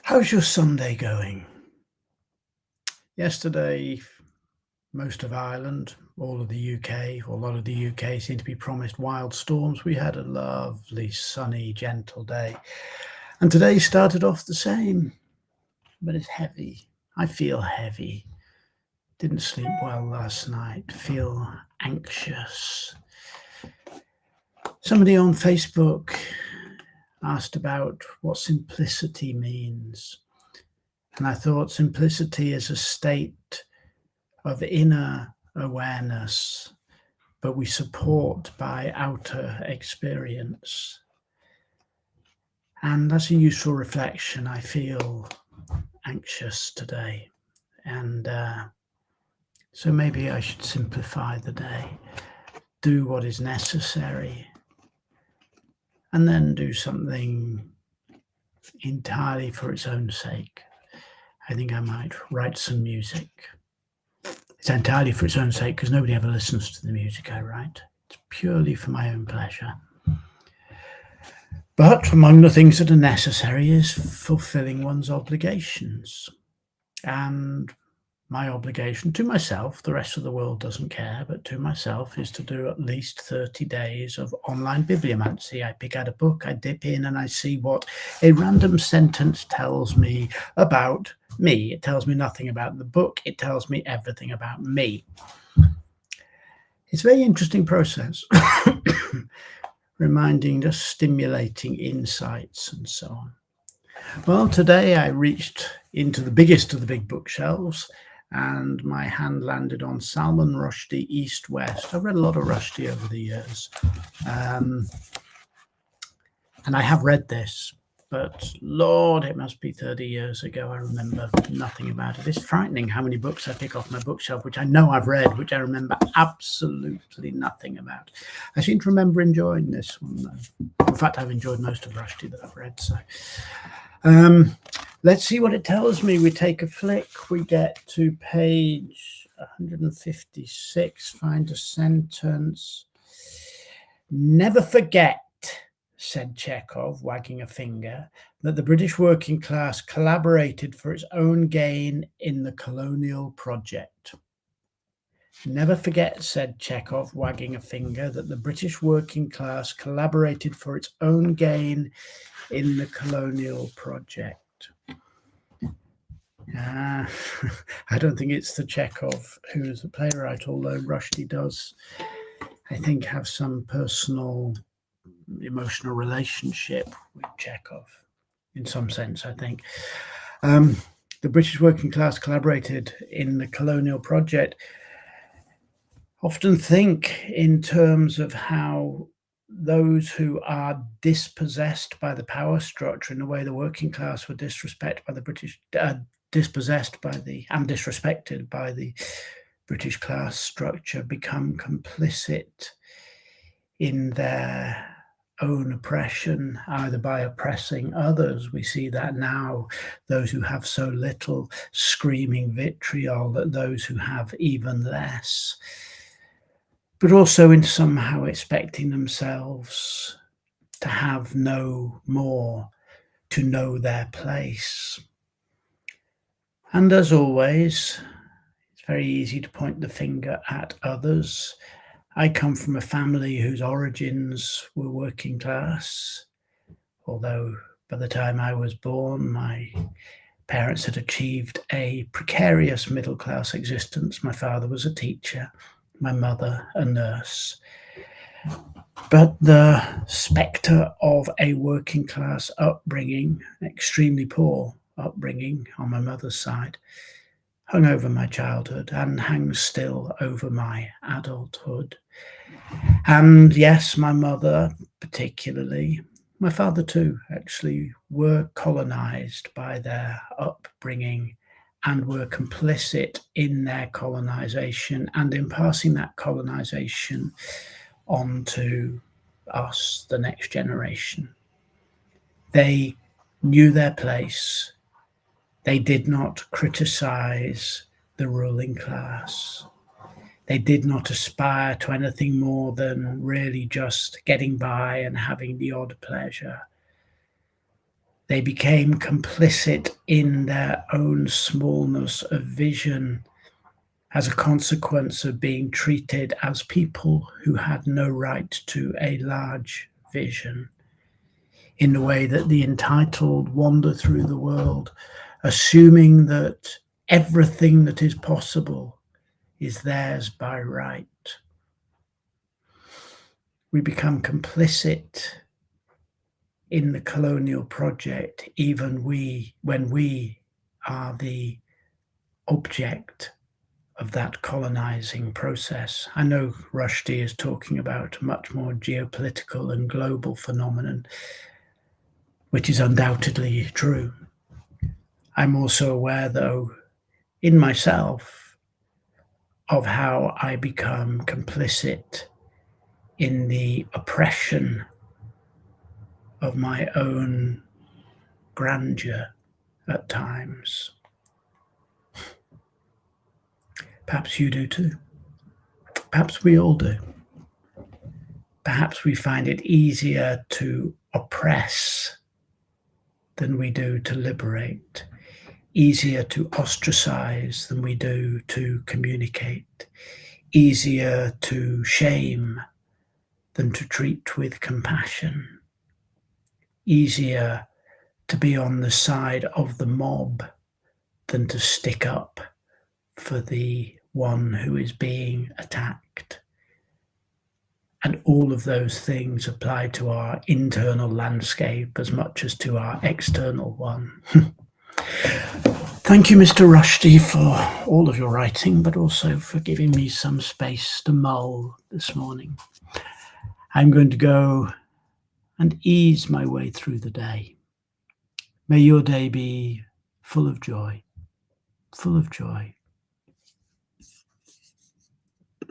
How's your Sunday going? Yesterday, most of Ireland, all of the UK, or a lot of the UK seemed to be promised wild storms. We had a lovely, sunny, gentle day. And today started off the same, but it's heavy. I feel heavy. Didn't sleep well last night. Feel anxious. Somebody on Facebook asked about what simplicity means. And I thought simplicity is a state of inner awareness, but we support by outer experience. And that's a useful reflection. I feel anxious today. And so maybe I should simplify the day, do what is necessary, and then do something entirely for its own sake. I think I might write some music. It's entirely for its own sake because nobody ever listens to the music I write. It's purely for my own pleasure. But among the things that are necessary is fulfilling one's obligations. And my obligation to myself, the rest of the world doesn't care, but to myself is to do at least 30 days of online bibliomancy. I pick out a book, I dip in, and I see what a random sentence tells me about me. It tells me nothing about the book, it tells me everything about me. It's a very interesting process, reminding, just stimulating insights and so on. Well, today I reached into the biggest of the big bookshelves and my hand landed on Salman, Rushdie, East, West. I've read a lot of Rushdie over the years. And I have read this, but Lord, it must be 30 years ago. I remember nothing about it. It's frightening how many books I pick off my bookshelf, which I know I've read, which I remember absolutely nothing about. I seem to remember enjoying this one, though. In fact, I've enjoyed most of Rushdie that I've read. So let's see what it tells me. We take a flick. We get to page 156. Find a sentence. Never forget, said Chekhov, wagging a finger, that the British working class collaborated for its own gain in the colonial project. Never forget, said Chekhov, wagging a finger, that the British working class collaborated for its own gain in the colonial project. I don't think it's the Chekhov who's the playwright, although Rushdie does, I think, have some personal emotional relationship with Chekhov in some sense, I think. The British working class collaborated in the colonial project. Often think in terms of how those who are dispossessed by the power structure in the way the working class were dispossessed by the and disrespected by the British class structure become complicit in their own oppression, either by oppressing others. We see that now, those who have so little screaming vitriol at those who have even less, but also in somehow expecting themselves to have no more, to know their place. And as always, it's very easy to point the finger at others. I come from a family whose origins were working class, although by the time I was born, my parents had achieved a precarious middle-class existence. My father was a teacher, my mother a nurse. But the spectre of a working class upbringing, extremely poor upbringing on my mother's side, hung over my childhood and hangs still over my adulthood. And yes, my mother particularly, my father too, actually, were colonized by their upbringing and were complicit in their colonization and in passing that colonization on to us, the next generation. They knew their place. They did not criticize the ruling class. They did not aspire to anything more than really just getting by and having the odd pleasure. They became complicit in their own smallness of vision as a consequence of being treated as people who had no right to a large vision, in the way that the entitled wander through the world, assuming that everything that is possible is theirs by right. We become complicit in the colonial project, even when we are the object of that colonizing process. I know Rushdie is talking about a much more geopolitical and global phenomenon, which is undoubtedly true. I'm also aware, though, in myself, of how I become complicit in the oppression of my own grandeur at times. Perhaps you do too. Perhaps we all do. Perhaps we find it easier to oppress than we do to liberate, easier to ostracize than we do to communicate, easier to shame than to treat with compassion, easier to be on the side of the mob than to stick up for the one who is being attacked. And all of those things apply to our internal landscape as much as to our external one. Thank you, Mr. Rushdie, for all of your writing, but also for giving me some space to mull this morning. I'm going to go and ease my way through the day. May your day be full of joy, full of joy.